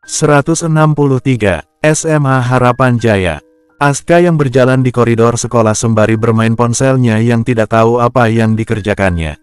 163. SMA Harapan Jaya. Aska yang berjalan di koridor sekolah sembari bermain ponselnya yang tidak tahu apa yang dikerjakannya.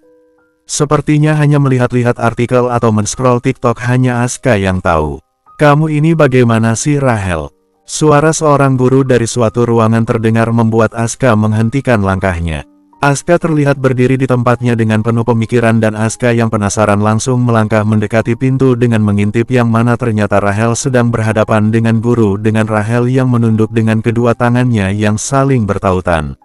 Sepertinya hanya melihat-lihat artikel atau men-scroll TikTok, hanya Aska yang tahu. "Kamu ini bagaimana sih, Rahel?" Suara seorang guru dari suatu ruangan terdengar membuat Aska menghentikan langkahnya. Aska terlihat berdiri di tempatnya dengan penuh pemikiran dan Aska yang penasaran langsung melangkah mendekati pintu dengan mengintip yang mana ternyata Rahel sedang berhadapan dengan guru, dengan Rahel yang menunduk dengan kedua tangannya yang saling bertautan.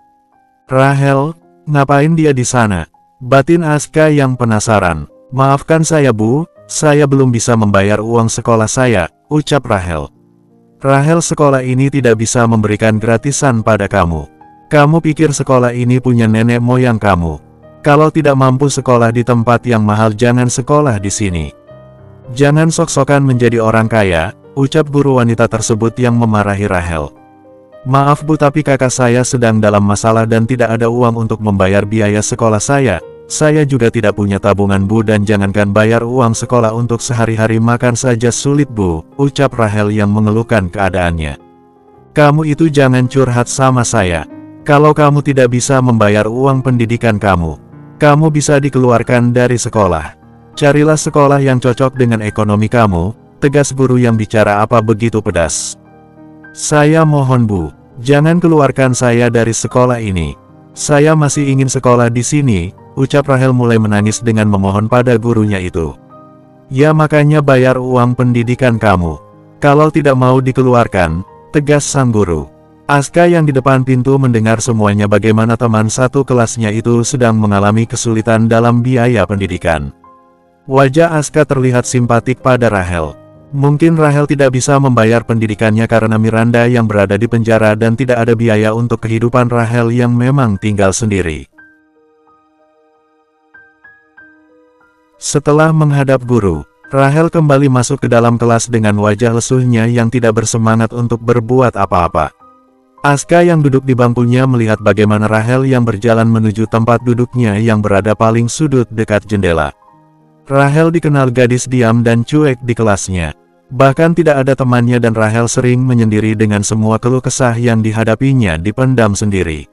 "Rahel, ngapain dia di sana?" batin Aska yang penasaran. "Maafkan saya, Bu, saya belum bisa membayar uang sekolah saya," ucap Rahel. "Rahel, sekolah ini tidak bisa memberikan gratisan pada kamu. Kamu pikir sekolah ini punya nenek moyang kamu? Kalau tidak mampu sekolah di tempat yang mahal, jangan sekolah di sini. Jangan sok-sokan menjadi orang kaya," ucap guru wanita tersebut yang memarahi Rahel. "Maaf Bu, tapi kakak saya sedang dalam masalah dan tidak ada uang untuk membayar biaya sekolah saya. Saya juga tidak punya tabungan Bu, dan jangankan bayar uang sekolah, untuk sehari-hari makan saja sulit Bu," ucap Rahel yang mengeluhkan keadaannya. "Kamu itu jangan curhat sama saya. Kalau kamu tidak bisa membayar uang pendidikan kamu bisa dikeluarkan dari sekolah. Carilah sekolah yang cocok dengan ekonomi kamu," tegas guru yang bicara apa begitu pedas. "Saya mohon Bu, jangan keluarkan saya dari sekolah ini. Saya masih ingin sekolah di sini," ucap Rahel mulai menangis dengan memohon pada gurunya itu. "Ya makanya bayar uang pendidikan kamu. Kalau tidak mau dikeluarkan," tegas sang guru. Aska yang di depan pintu mendengar semuanya bagaimana teman satu kelasnya itu sedang mengalami kesulitan dalam biaya pendidikan. Wajah Aska terlihat simpatik pada Rahel. Mungkin Rahel tidak bisa membayar pendidikannya karena Miranda yang berada di penjara dan tidak ada biaya untuk kehidupan Rahel yang memang tinggal sendiri. Setelah menghadap guru, Rahel kembali masuk ke dalam kelas dengan wajah lesuhnya yang tidak bersemangat untuk berbuat apa-apa. Aska yang duduk di bangkunya melihat bagaimana Rahel yang berjalan menuju tempat duduknya yang berada paling sudut dekat jendela. Rahel dikenal gadis diam dan cuek di kelasnya. Bahkan tidak ada temannya dan Rahel sering menyendiri dengan semua keluh kesah yang dihadapinya dipendam sendiri.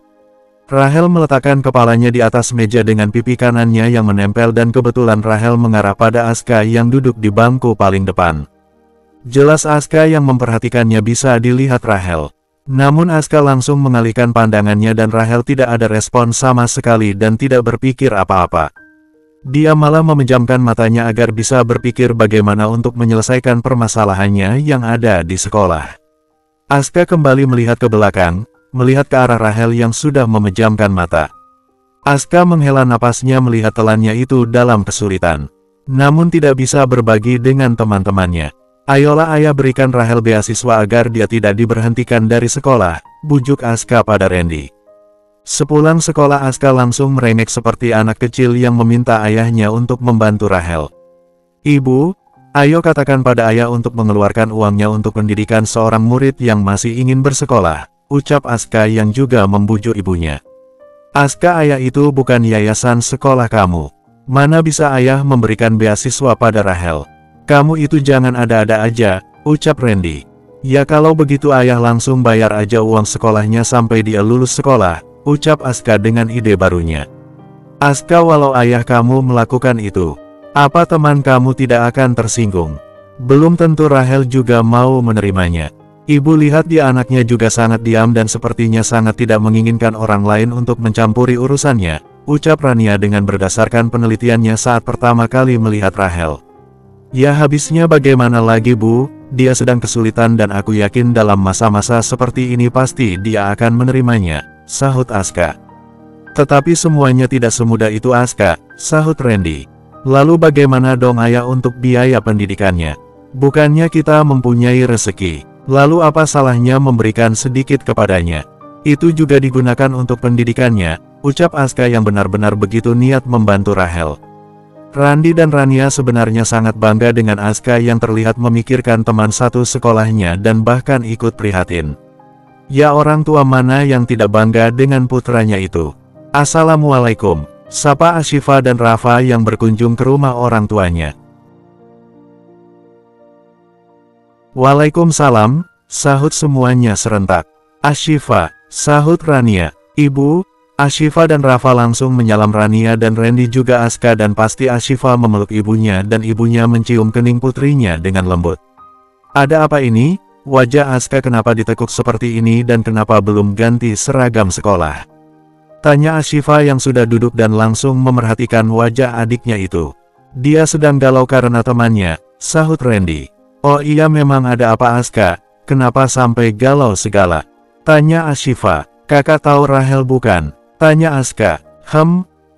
Rahel meletakkan kepalanya di atas meja dengan pipi kanannya yang menempel dan kebetulan Rahel mengarah pada Aska yang duduk di bangku paling depan. Jelas Aska yang memperhatikannya bisa dilihat Rahel. Namun Aska langsung mengalihkan pandangannya dan Rahel tidak ada respon sama sekali dan tidak berpikir apa-apa. Dia malah memejamkan matanya agar bisa berpikir bagaimana untuk menyelesaikan permasalahannya yang ada di sekolah. Aska kembali melihat ke belakang, melihat ke arah Rahel yang sudah memejamkan mata. Aska menghela napasnya melihat telannya itu dalam kesulitan. Namun tidak bisa berbagi dengan teman-temannya. "Ayolah ayah berikan Rahel beasiswa agar dia tidak diberhentikan dari sekolah," bujuk Aska pada Randy. Sepulang sekolah Aska langsung merengek seperti anak kecil yang meminta ayahnya untuk membantu Rahel. "Ibu, ayo katakan pada ayah untuk mengeluarkan uangnya untuk pendidikan seorang murid yang masih ingin bersekolah," ucap Aska yang juga membujuk ibunya. "Aska, ayah itu bukan yayasan sekolah kamu. Mana bisa ayah memberikan beasiswa pada Rahel? Kamu itu jangan ada-ada aja," ucap Randy. "Ya kalau begitu ayah langsung bayar aja uang sekolahnya sampai dia lulus sekolah," ucap Aska dengan ide barunya. "Aska, walau ayah kamu melakukan itu, apa teman kamu tidak akan tersinggung? Belum tentu Rahel juga mau menerimanya. Ibu lihat dia anaknya juga sangat diam dan sepertinya sangat tidak menginginkan orang lain untuk mencampuri urusannya," ucap Rania dengan berdasarkan penelitiannya saat pertama kali melihat Rahel. "Ya habisnya bagaimana lagi Bu, dia sedang kesulitan dan aku yakin dalam masa-masa seperti ini pasti dia akan menerimanya," sahut Aska. "Tetapi semuanya tidak semudah itu Aska," sahut Randy. "Lalu bagaimana dong ayah untuk biaya pendidikannya? Bukannya kita mempunyai rezeki, lalu apa salahnya memberikan sedikit kepadanya? Itu juga digunakan untuk pendidikannya," ucap Aska yang benar-benar begitu niat membantu Rahel. Randy dan Rania sebenarnya sangat bangga dengan Aska yang terlihat memikirkan teman satu sekolahnya dan bahkan ikut prihatin. Ya orang tua mana yang tidak bangga dengan putranya itu? "Assalamualaikum," sapa Ashifa dan Rafa yang berkunjung ke rumah orang tuanya. Waalaikumsalam, sahut semuanya serentak. Ashifa, sahut Rania. Ibu, Ashifa dan Rafa langsung menyalam Rania dan Randy juga Aska dan pasti Ashifa memeluk ibunya dan ibunya mencium kening putrinya dengan lembut. Ada apa ini? Wajah Aska kenapa ditekuk seperti ini dan kenapa belum ganti seragam sekolah? Tanya Ashifa yang sudah duduk dan langsung memerhatikan wajah adiknya itu. Dia sedang galau karena temannya, sahut Randy. Oh iya memang ada apa Aska, kenapa sampai galau segala? Tanya Ashifa. Kakak tahu Rahel bukan? Tanya Aska.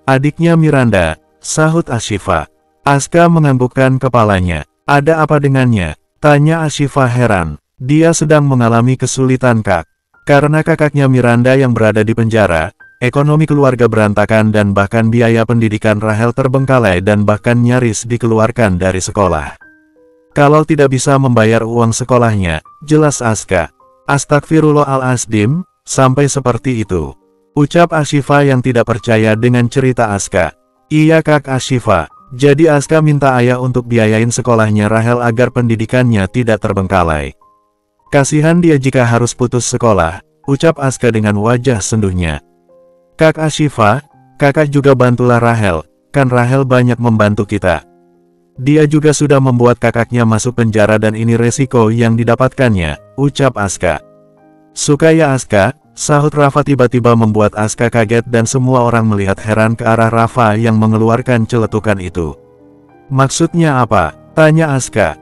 Adiknya Miranda, sahut Ashifa. Aska menganggukkan kepalanya. Ada apa dengannya? Tanya Ashifa heran. Dia sedang mengalami kesulitan kak. Karena kakaknya Miranda yang berada di penjara, ekonomi keluarga berantakan dan bahkan biaya pendidikan Rahel terbengkalai dan bahkan nyaris dikeluarkan dari sekolah. Kalau tidak bisa membayar uang sekolahnya, jelas Aska. Astagfirullahaladzim, sampai seperti itu. Ucap Ashifa yang tidak percaya dengan cerita Aska. Iya kak Ashifa, jadi Aska minta ayah untuk biayain sekolahnya Rahel agar pendidikannya tidak terbengkalai. Kasihan dia jika harus putus sekolah, ucap Aska dengan wajah senduhnya. Kak Ashifa, kakak juga bantulah Rahel, kan Rahel banyak membantu kita. Dia juga sudah membuat kakaknya masuk penjara dan ini resiko yang didapatkannya, ucap Aska. Suka ya Aska, sahut Rafa tiba-tiba membuat Aska kaget dan semua orang melihat heran ke arah Rafa yang mengeluarkan celetukan itu. Maksudnya apa? Tanya Aska.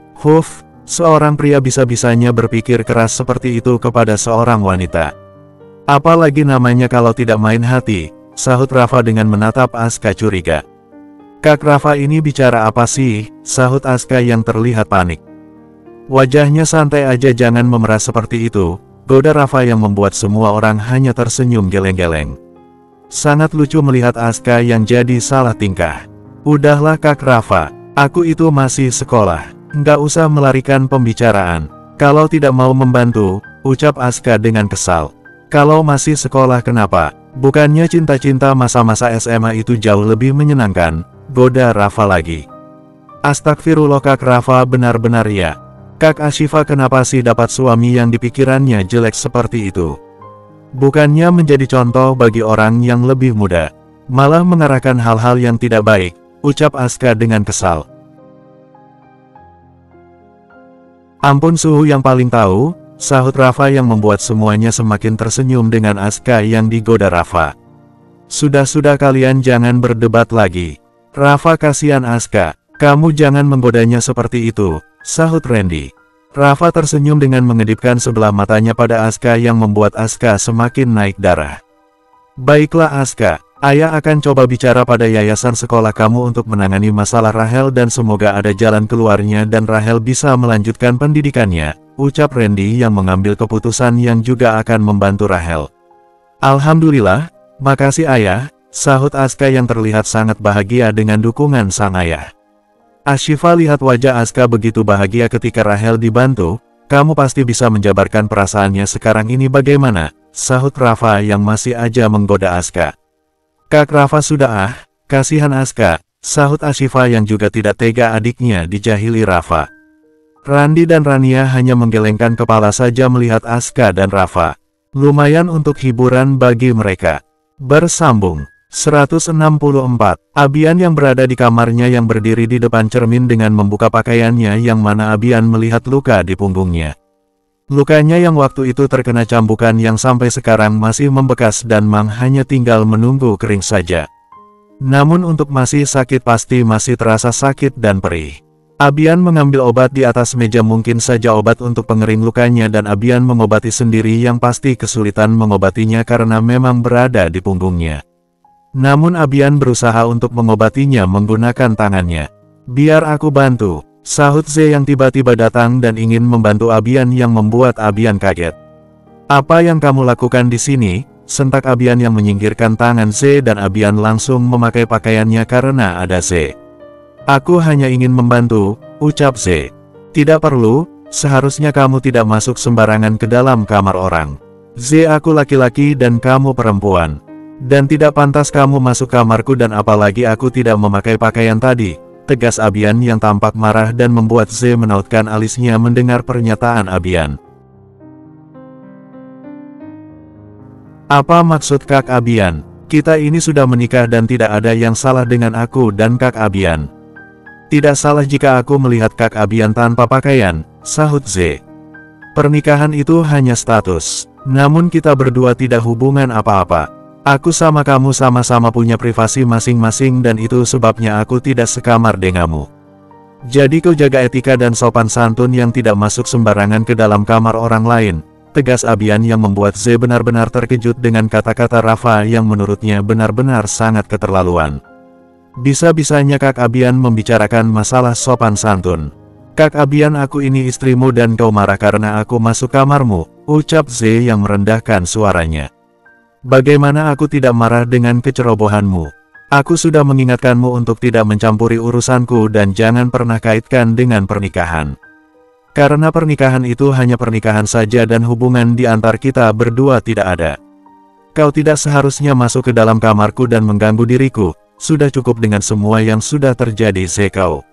Seorang pria bisa-bisanya berpikir keras seperti itu kepada seorang wanita. Apalagi namanya kalau tidak main hati, sahut Rafa dengan menatap Aska curiga. Kak Rafa ini bicara apa sih? Sahut Aska yang terlihat panik. Wajahnya santai aja jangan memeras seperti itu, goda Rafa yang membuat semua orang hanya tersenyum geleng-geleng. Sangat lucu melihat Aska yang jadi salah tingkah. Udahlah Kak Rafa, aku itu masih sekolah, nggak usah melarikan pembicaraan. Kalau tidak mau membantu, ucap Aska dengan kesal. Kalau masih sekolah kenapa? Bukannya cinta-cinta masa-masa SMA itu jauh lebih menyenangkan? Goda Rafa lagi. Astagfirullah Kak Rafa benar-benar ya. Kak Ashifa kenapa sih dapat suami yang dipikirannya jelek seperti itu? Bukannya menjadi contoh bagi orang yang lebih muda, malah mengarahkan hal-hal yang tidak baik, ucap Aska dengan kesal. Ampun suhu yang paling tahu, sahut Rafa yang membuat semuanya semakin tersenyum dengan Aska yang digoda Rafa. Sudah-sudah kalian jangan berdebat lagi. Rafa kasihan Aska, kamu jangan menggodanya seperti itu, sahut Randy. Rafa tersenyum dengan mengedipkan sebelah matanya pada Aska yang membuat Aska semakin naik darah. Baiklah Aska, ayah akan coba bicara pada yayasan sekolah kamu untuk menangani masalah Rahel dan semoga ada jalan keluarnya dan Rahel bisa melanjutkan pendidikannya, ucap Randy yang mengambil keputusan yang juga akan membantu Rahel. Alhamdulillah, makasih ayah, sahut Aska yang terlihat sangat bahagia dengan dukungan sang ayah. Ashifa lihat wajah Aska begitu bahagia ketika Rahel dibantu, kamu pasti bisa menjabarkan perasaannya sekarang ini bagaimana, sahut Rafa yang masih aja menggoda Aska. Kak Rafa sudah kasihan Aska, sahut Ashifa yang juga tidak tega adiknya dijahili Rafa. Randy dan Rania hanya menggelengkan kepala saja melihat Aska dan Rafa. Lumayan untuk hiburan bagi mereka. Bersambung. 164. Abian yang berada di kamarnya yang berdiri di depan cermin dengan membuka pakaiannya yang mana Abian melihat luka di punggungnya. Lukanya yang waktu itu terkena cambukan yang sampai sekarang masih membekas dan Mang hanya tinggal menunggu kering saja. Namun untuk masih sakit pasti masih terasa sakit dan perih. Abian mengambil obat di atas meja mungkin saja obat untuk pengering lukanya dan Abian mengobati sendiri yang pasti kesulitan mengobatinya karena memang berada di punggungnya. Namun Abian berusaha untuk mengobatinya menggunakan tangannya. Biar aku bantu, sahut Z yang tiba-tiba datang dan ingin membantu Abian yang membuat Abian kaget. Apa yang kamu lakukan di sini? Sentak Abian yang menyingkirkan tangan Z dan Abian langsung memakai pakaiannya karena ada Z. Aku hanya ingin membantu, ucap Z. Tidak perlu, seharusnya kamu tidak masuk sembarangan ke dalam kamar orang. Z aku laki-laki dan kamu perempuan. Dan tidak pantas kamu masuk kamarku dan apalagi aku tidak memakai pakaian tadi, tegas Abian yang tampak marah dan membuat Ze menautkan alisnya mendengar pernyataan Abian. Apa maksud Kak Abian? Kita ini sudah menikah dan tidak ada yang salah dengan aku dan Kak Abian. Tidak salah jika aku melihat Kak Abian tanpa pakaian, sahut Ze. Pernikahan itu hanya status, namun kita berdua tidak hubungan apa-apa. Aku sama kamu sama-sama punya privasi masing-masing dan itu sebabnya aku tidak sekamar denganmu. Jadi kau jaga etika dan sopan santun yang tidak masuk sembarangan ke dalam kamar orang lain, tegas Abian yang membuat Ze benar-benar terkejut dengan kata-kata Rafa yang menurutnya benar-benar sangat keterlaluan. Bisa-bisanya Kak Abian membicarakan masalah sopan santun. Kak Abian, aku ini istrimu dan kau marah karena aku masuk kamarmu, ucap Ze yang merendahkan suaranya. Bagaimana aku tidak marah dengan kecerobohanmu? Aku sudah mengingatkanmu untuk tidak mencampuri urusanku dan jangan pernah kaitkan dengan pernikahan. Karena pernikahan itu hanya pernikahan saja dan hubungan di antar kita berdua tidak ada. Kau tidak seharusnya masuk ke dalam kamarku dan mengganggu diriku, sudah cukup dengan semua yang sudah terjadi Ze kau.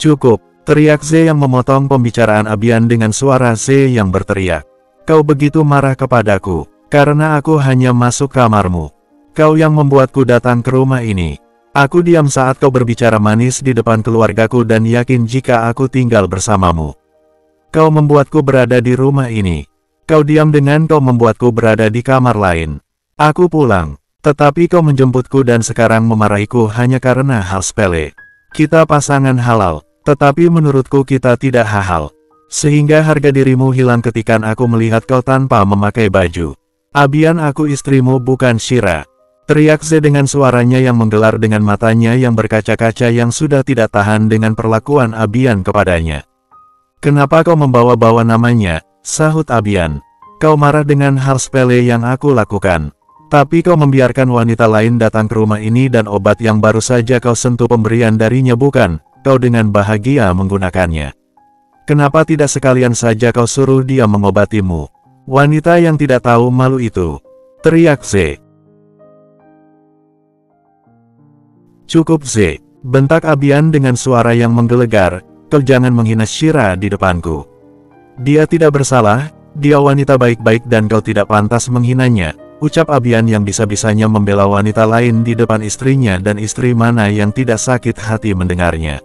Cukup, teriak Ze yang memotong pembicaraan Abian dengan suara Ze yang berteriak. Kau begitu marah kepadaku. Karena aku hanya masuk kamarmu. Kau yang membuatku datang ke rumah ini. Aku diam saat kau berbicara manis di depan keluargaku dan yakin jika aku tinggal bersamamu. Kau membuatku berada di rumah ini. Kau diam dengan kau membuatku berada di kamar lain. Aku pulang, tetapi kau menjemputku dan sekarang memarahiku hanya karena hal sepele. Kita pasangan halal, tetapi menurutku kita tidak halal. Sehingga harga dirimu hilang ketika aku melihat kau tanpa memakai baju. Abian, aku istrimu bukan Shira. Teriak Ze dengan suaranya yang menggelar dengan matanya yang berkaca-kaca yang sudah tidak tahan dengan perlakuan Abian kepadanya. Kenapa kau membawa-bawa namanya? Sahut Abian. Kau marah dengan hal sepele yang aku lakukan. Tapi kau membiarkan wanita lain datang ke rumah ini dan obat yang baru saja kau sentuh pemberian darinya bukan? Kau dengan bahagia menggunakannya. Kenapa tidak sekalian saja kau suruh dia mengobatimu? Wanita yang tidak tahu malu itu. Teriak Ze. Cukup Ze, bentak Abian dengan suara yang menggelegar, kau jangan menghina Shira di depanku. Dia tidak bersalah, dia wanita baik-baik dan kau tidak pantas menghinanya, ucap Abian yang bisa-bisanya membela wanita lain di depan istrinya dan istri mana yang tidak sakit hati mendengarnya.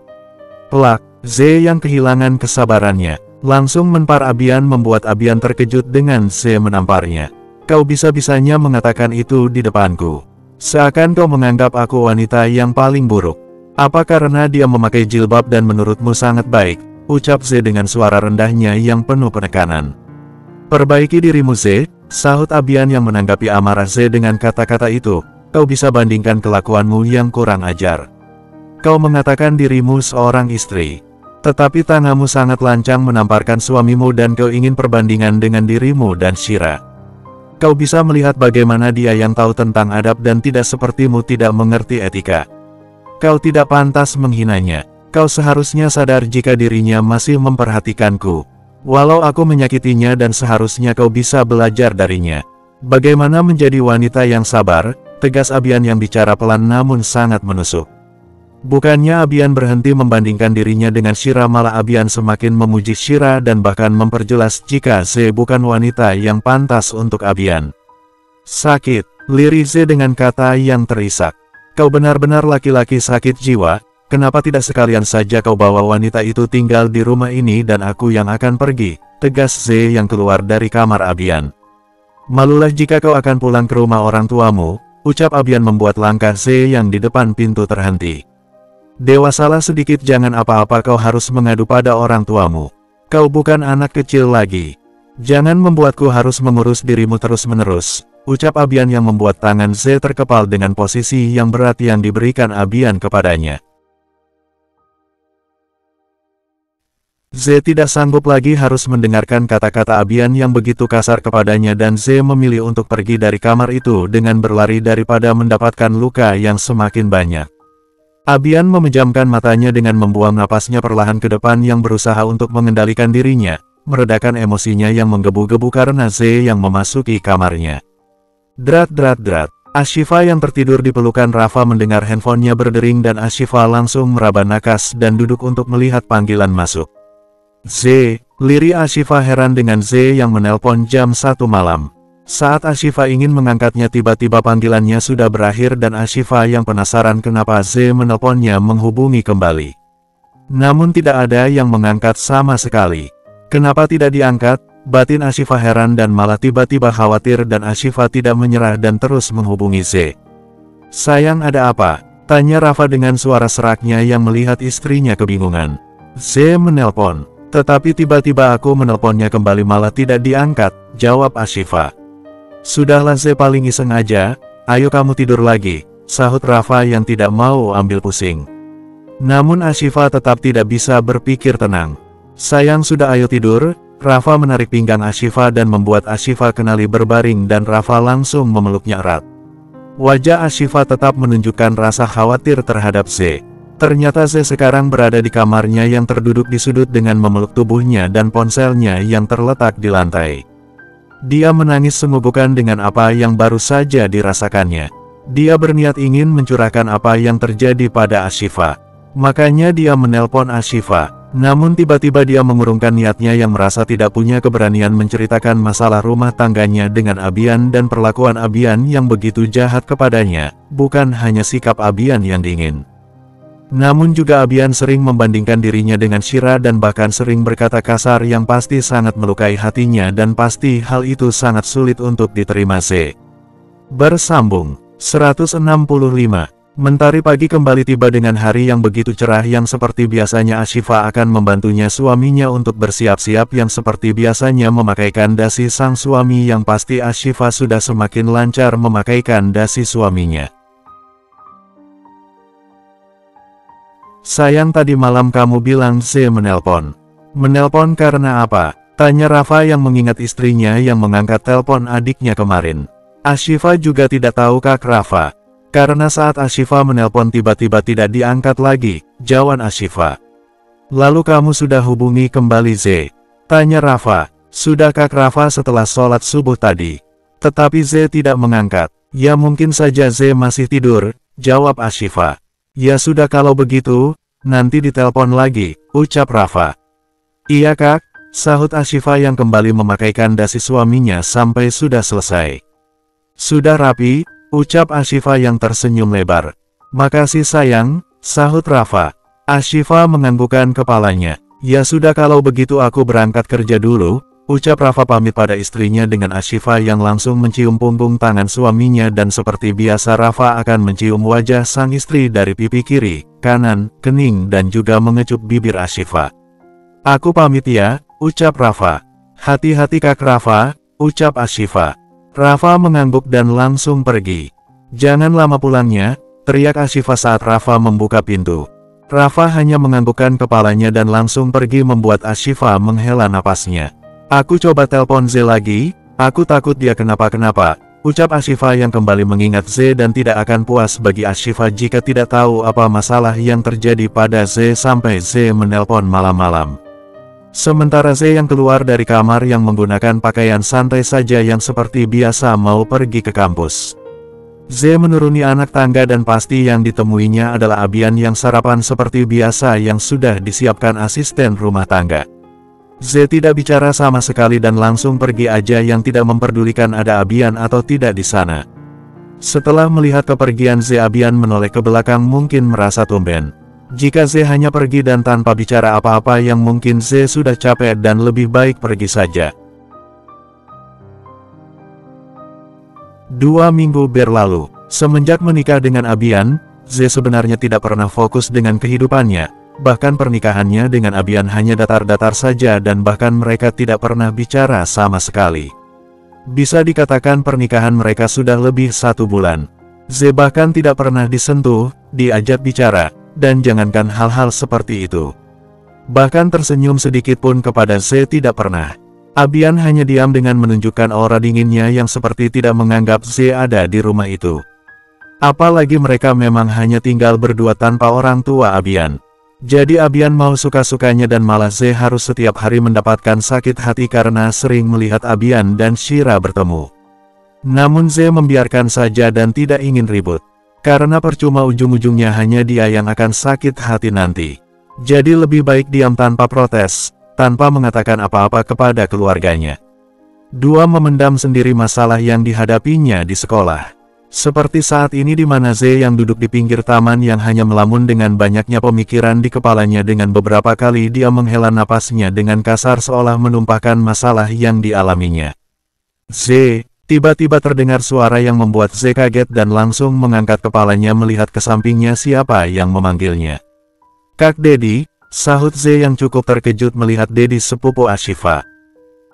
Pelak, Ze yang kehilangan kesabarannya. Langsung menpar Abian membuat Abian terkejut dengan Ze menamparnya. Kau bisa-bisanya mengatakan itu di depanku. Seakan kau menganggap aku wanita yang paling buruk. Apa karena dia memakai jilbab dan menurutmu sangat baik? Ucap Ze dengan suara rendahnya yang penuh penekanan. Perbaiki dirimu Ze, sahut Abian yang menanggapi amarah Ze dengan kata-kata itu. Kau bisa bandingkan kelakuanmu yang kurang ajar. Kau mengatakan dirimu seorang istri. Tetapi tanganmu sangat lancang menamparkan suamimu dan kau ingin perbandingan dengan dirimu dan Shira. Kau bisa melihat bagaimana dia yang tahu tentang adab dan tidak sepertimu tidak mengerti etika. Kau tidak pantas menghinanya. Kau seharusnya sadar jika dirinya masih memperhatikanku. Walau aku menyakitinya dan seharusnya kau bisa belajar darinya. Bagaimana menjadi wanita yang sabar, tegas Abian yang bicara pelan namun sangat menusuk. Bukannya Abian berhenti membandingkan dirinya dengan Shira, malah Abian semakin memuji Shira dan bahkan memperjelas jika Ze bukan wanita yang pantas untuk Abian. Sakit, lirik Ze dengan kata yang terisak. Kau benar-benar laki-laki sakit jiwa, kenapa tidak sekalian saja kau bawa wanita itu tinggal di rumah ini dan aku yang akan pergi, tegas Ze yang keluar dari kamar Abian. Malulah jika kau akan pulang ke rumah orang tuamu, ucap Abian membuat langkah Ze yang di depan pintu terhenti. Dewasalah sedikit, jangan apa-apa kau harus mengadu pada orang tuamu. Kau bukan anak kecil lagi. Jangan membuatku harus mengurus dirimu terus-menerus, ucap Abian yang membuat tangan Ze terkepal dengan posisi yang berat yang diberikan Abian kepadanya. Ze tidak sanggup lagi harus mendengarkan kata-kata Abian yang begitu kasar kepadanya dan Ze memilih untuk pergi dari kamar itu dengan berlari daripada mendapatkan luka yang semakin banyak. Abian memejamkan matanya dengan membuang napasnya perlahan ke depan yang berusaha untuk mengendalikan dirinya, meredakan emosinya yang menggebu-gebu karena Ze yang memasuki kamarnya. Drat-drat-drat, Ashifa yang tertidur di pelukan Rafa mendengar handphonenya berdering dan Ashifa langsung meraba nakas dan duduk untuk melihat panggilan masuk. Z, liri Ashifa heran dengan Z yang menelpon jam 1 malam. Saat Ashifa ingin mengangkatnya tiba-tiba panggilannya sudah berakhir dan Ashifa yang penasaran kenapa Z menelponnya menghubungi kembali. Namun tidak ada yang mengangkat sama sekali. Kenapa tidak diangkat? Batin Ashifa heran dan malah tiba-tiba khawatir dan Ashifa tidak menyerah dan terus menghubungi Z. "Sayang, ada apa?" tanya Rafa dengan suara seraknya yang melihat istrinya kebingungan. Z menelpon, tetapi tiba-tiba aku menelponnya kembali malah tidak diangkat, jawab Ashifa. "Sudahlah Z, paling iseng aja, ayo kamu tidur lagi," sahut Rafa yang tidak mau ambil pusing. Namun Ashifa tetap tidak bisa berpikir tenang. "Sayang, sudah, ayo tidur." Rafa menarik pinggang Ashifa dan membuat Ashifa kenali berbaring dan Rafa langsung memeluknya erat. Wajah Ashifa tetap menunjukkan rasa khawatir terhadap Z. Ternyata Z sekarang berada di kamarnya yang terduduk di sudut dengan memeluk tubuhnya dan ponselnya yang terletak di lantai. Dia menangis senggugukan dengan apa yang baru saja dirasakannya. Dia berniat ingin mencurahkan apa yang terjadi pada Ashifa. Makanya dia menelpon Ashifa. Namun tiba-tiba dia mengurungkan niatnya yang merasa tidak punya keberanian menceritakan masalah rumah tangganya dengan Abian dan perlakuan Abian yang begitu jahat kepadanya, bukan hanya sikap Abian yang dingin. Namun juga Abian sering membandingkan dirinya dengan Shira dan bahkan sering berkata kasar yang pasti sangat melukai hatinya dan pasti hal itu sangat sulit untuk diterima Z. Bersambung 165. Mentari pagi kembali tiba dengan hari yang begitu cerah yang seperti biasanya Ashifa akan membantunya suaminya untuk bersiap-siap yang seperti biasanya memakaikan dasi sang suami yang pasti Ashifa sudah semakin lancar memakaikan dasi suaminya. "Sayang, tadi malam kamu bilang Z menelpon." "Menelpon karena apa?" tanya Rafa yang mengingat istrinya yang mengangkat telepon adiknya kemarin. Ashifa juga tidak tahu Kak Rafa. Karena saat Ashifa menelpon tiba-tiba tidak diangkat lagi, jawab Ashifa. "Lalu kamu sudah hubungi kembali Z?" tanya Rafa. "Sudah Kak Rafa, setelah sholat subuh tadi." Tetapi Z tidak mengangkat. "Ya mungkin saja Z masih tidur," jawab Ashifa. "Ya sudah, kalau begitu, nanti ditelepon lagi," ucap Rafa. "Iya Kak," sahut Ashifa yang kembali memakaikan dasi suaminya sampai sudah selesai. "Sudah rapi," ucap Ashifa yang tersenyum lebar. "Makasih sayang," sahut Rafa. Ashifa menganggukkan kepalanya. "Ya sudah, kalau begitu aku berangkat kerja dulu," ucap Rafa pamit pada istrinya dengan Ashifa yang langsung mencium punggung tangan suaminya dan seperti biasa Rafa akan mencium wajah sang istri dari pipi kiri, kanan, kening dan juga mengecup bibir Ashifa. "Aku pamit ya," ucap Rafa. "Hati-hati Kak Rafa," ucap Ashifa. Rafa mengangguk dan langsung pergi. "Jangan lama pulangnya," teriak Ashifa saat Rafa membuka pintu. Rafa hanya menganggukkan kepalanya dan langsung pergi membuat Ashifa menghela napasnya. "Aku coba telepon Z lagi, aku takut dia kenapa-kenapa," ucap Ashifa yang kembali mengingat Z dan tidak akan puas bagi Ashifa jika tidak tahu apa masalah yang terjadi pada Z sampai Z menelpon malam-malam. Sementara Z yang keluar dari kamar yang menggunakan pakaian santai saja yang seperti biasa mau pergi ke kampus. Z menuruni anak tangga dan pasti yang ditemuinya adalah Abian yang sarapan seperti biasa yang sudah disiapkan asisten rumah tangga. Z tidak bicara sama sekali dan langsung pergi aja yang tidak memperdulikan ada Abian atau tidak di sana. Setelah melihat kepergian Z, Abian menoleh ke belakang mungkin merasa tumben. Jika Z hanya pergi dan tanpa bicara apa-apa yang mungkin Z sudah capek dan lebih baik pergi saja. 2 minggu berlalu. Semenjak menikah dengan Abian, Z sebenarnya tidak pernah fokus dengan kehidupannya. Bahkan pernikahannya dengan Abian hanya datar-datar saja dan bahkan mereka tidak pernah bicara sama sekali. Bisa dikatakan pernikahan mereka sudah lebih 1 bulan. Z bahkan tidak pernah disentuh, diajak bicara. Dan jangankan hal-hal seperti itu. Bahkan tersenyum sedikit pun kepada Z tidak pernah. Abian hanya diam dengan menunjukkan aura dinginnya yang seperti tidak menganggap Z ada di rumah itu. Apalagi mereka memang hanya tinggal berdua tanpa orang tua Abian. Jadi Abian mau suka-sukanya dan malah Z harus setiap hari mendapatkan sakit hati karena sering melihat Abian dan Shira bertemu. Namun Ze membiarkan saja dan tidak ingin ribut. Karena percuma ujung-ujungnya hanya dia yang akan sakit hati nanti. Jadi lebih baik diam tanpa protes, tanpa mengatakan apa-apa kepada keluarganya. Dua memendam sendiri masalah yang dihadapinya di sekolah. Seperti saat ini di mana Ze yang duduk di pinggir taman yang hanya melamun dengan banyaknya pemikiran di kepalanya dengan beberapa kali dia menghela napasnya dengan kasar seolah menumpahkan masalah yang dialaminya. Ze. Tiba-tiba terdengar suara yang membuat Ze kaget dan langsung mengangkat kepalanya melihat ke sampingnya siapa yang memanggilnya. "Kak Dedi," sahut Ze yang cukup terkejut melihat Dedi sepupu Ashifa.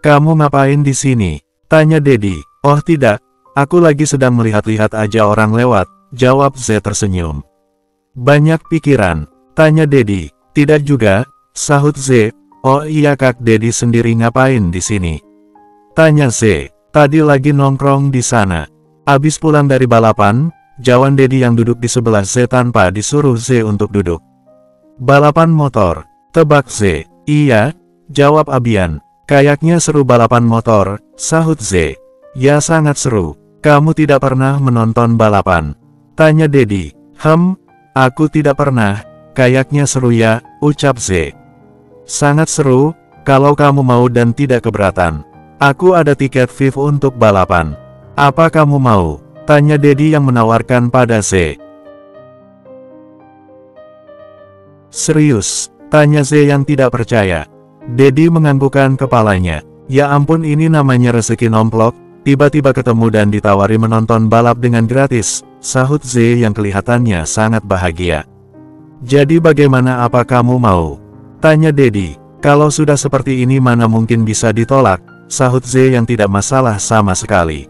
"Kamu ngapain di sini?" tanya Dedi. "Oh tidak, aku lagi sedang melihat-lihat aja orang lewat," jawab Ze tersenyum. "Banyak pikiran?" tanya Dedi. "Tidak juga," sahut Ze. "Oh iya, Kak Dedi sendiri ngapain di sini?" tanya Ze. "Tadi lagi nongkrong di sana. Abis pulang dari balapan," jawab Dedi yang duduk di sebelah Ze tanpa disuruh Ze untuk duduk. "Balapan motor," tebak Ze. "Iya," jawab Abian. "Kayaknya seru balapan motor," sahut Ze. "Ya sangat seru. Kamu tidak pernah menonton balapan?" tanya Dedi. Aku tidak pernah. Kayaknya seru ya," ucap Ze. "Sangat seru, kalau kamu mau dan tidak keberatan. Aku ada tiket VIP untuk balapan. Apa kamu mau?" tanya Dedi yang menawarkan pada Ze. "Serius?" tanya Ze yang tidak percaya. Dedi menganggukkan kepalanya. "Ya ampun, ini namanya rezeki nomplok, tiba-tiba ketemu dan ditawari menonton balap dengan gratis," sahut Ze yang kelihatannya sangat bahagia. "Jadi bagaimana, apa kamu mau?" tanya Dedi. "Kalau sudah seperti ini mana mungkin bisa ditolak," sahut Ze yang tidak masalah sama sekali.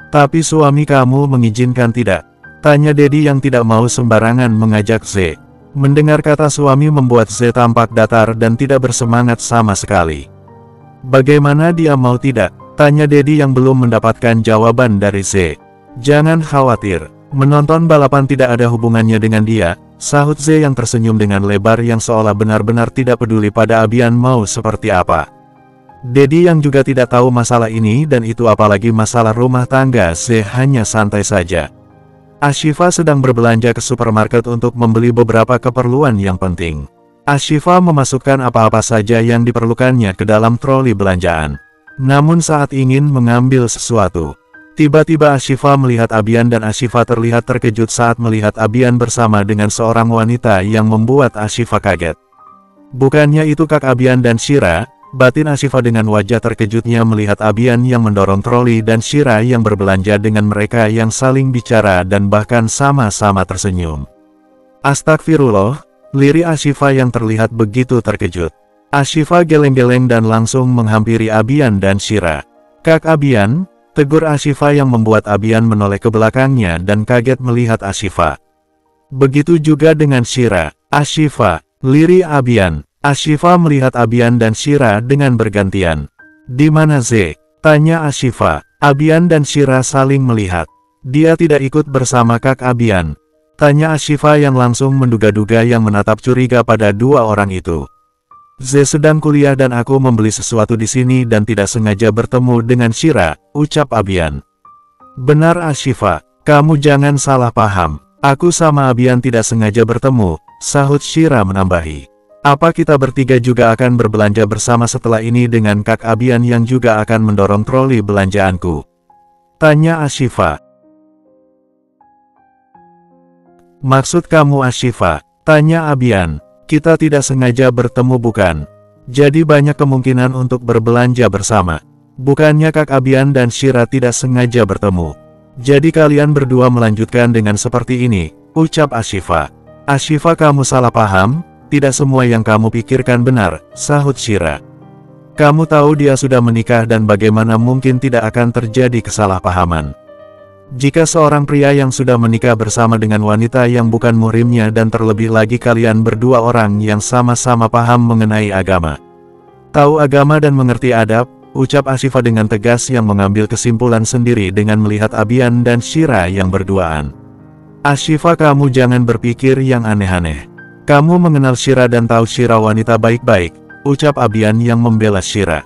"Tapi suami kamu mengizinkan tidak?" tanya Dedi yang tidak mau sembarangan mengajak Ze. Mendengar kata suami membuat Ze tampak datar dan tidak bersemangat sama sekali. "Bagaimana dia mau tidak?" tanya Dedi yang belum mendapatkan jawaban dari Ze. "Jangan khawatir, menonton balapan tidak ada hubungannya dengan dia," sahut Ze yang tersenyum dengan lebar yang seolah benar-benar tidak peduli pada Abian mau seperti apa. Dedi yang juga tidak tahu masalah ini dan itu apalagi masalah rumah tangga Ze hanya santai saja. Ashifa sedang berbelanja ke supermarket untuk membeli beberapa keperluan yang penting. Ashifa memasukkan apa-apa saja yang diperlukannya ke dalam troli belanjaan. Namun saat ingin mengambil sesuatu, tiba-tiba Ashifa melihat Abian dan Ashifa terlihat terkejut saat melihat Abian bersama dengan seorang wanita yang membuat Ashifa kaget. "Bukannya itu Kak Abian dan Shira?" batin Ashifa dengan wajah terkejutnya melihat Abian yang mendorong troli dan Shira yang berbelanja dengan mereka yang saling bicara dan bahkan sama-sama tersenyum. "Astagfirullah," lirik Ashifa yang terlihat begitu terkejut. Ashifa geleng-geleng dan langsung menghampiri Abian dan Shira. "Kak Abian," tegur Ashifa yang membuat Abian menoleh ke belakangnya dan kaget melihat Ashifa. Begitu juga dengan Shira. "Ashifa," lirik Abian. Ashifa melihat Abian dan Shira dengan bergantian. "Di mana Ze?" tanya Ashifa. Abian dan Shira saling melihat. "Dia tidak ikut bersama Kak Abian?" tanya Ashifa yang langsung menduga-duga yang menatap curiga pada dua orang itu. "Ze sedang kuliah dan aku membeli sesuatu di sini dan tidak sengaja bertemu dengan Shira," ucap Abian. "Benar Ashifa, kamu jangan salah paham. Aku sama Abian tidak sengaja bertemu," sahut Shira menambahi. "Apa kita bertiga juga akan berbelanja bersama setelah ini dengan Kak Abian yang juga akan mendorong troli belanjaanku?" tanya Ashifa. "Maksud kamu Ashifa?" tanya Abian. "Kita tidak sengaja bertemu bukan? Jadi banyak kemungkinan untuk berbelanja bersama. Bukannya Kak Abian dan Shira tidak sengaja bertemu. Jadi kalian berdua melanjutkan dengan seperti ini," ucap Ashifa. "Ashifa, kamu salah paham. Tidak semua yang kamu pikirkan benar," sahut Shira. "Kamu tahu dia sudah menikah dan bagaimana mungkin tidak akan terjadi kesalahpahaman. Jika seorang pria yang sudah menikah bersama dengan wanita yang bukan muhrimnya dan terlebih lagi kalian berdua orang yang sama-sama paham mengenai agama. Tahu agama dan mengerti adab," ucap Ashifa dengan tegas yang mengambil kesimpulan sendiri dengan melihat Abian dan Shira yang berduaan. "Ashifa, kamu jangan berpikir yang aneh-aneh. Kamu mengenal Shira dan tahu Shira wanita baik-baik," ucap Abian yang membela Shira.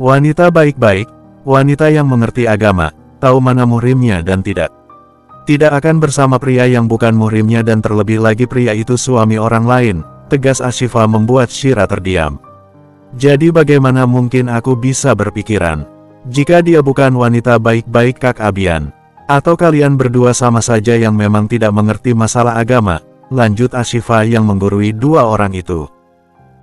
"Wanita baik-baik, wanita yang mengerti agama," tahu mana muhrimnya dan tidak. Tidak akan bersama pria yang bukan muhrimnya dan terlebih lagi pria itu suami orang lain, tegas Ashifa membuat Shira terdiam. Jadi bagaimana mungkin aku bisa berpikiran? Jika dia bukan wanita baik-baik Kak Abian. Atau kalian berdua sama saja yang memang tidak mengerti masalah agama, lanjut Ashifa yang menggurui dua orang itu.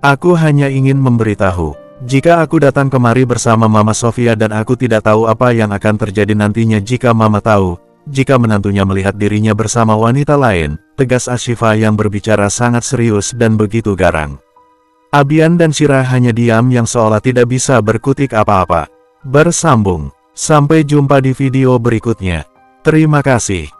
Aku hanya ingin memberitahu, jika aku datang kemari bersama Mama Sofia dan aku tidak tahu apa yang akan terjadi nantinya jika Mama tahu, jika menantunya melihat dirinya bersama wanita lain, tegas Ashifa yang berbicara sangat serius dan begitu garang. Abian dan Shira hanya diam yang seolah tidak bisa berkutik apa-apa. Bersambung. Sampai jumpa di video berikutnya. Terima kasih.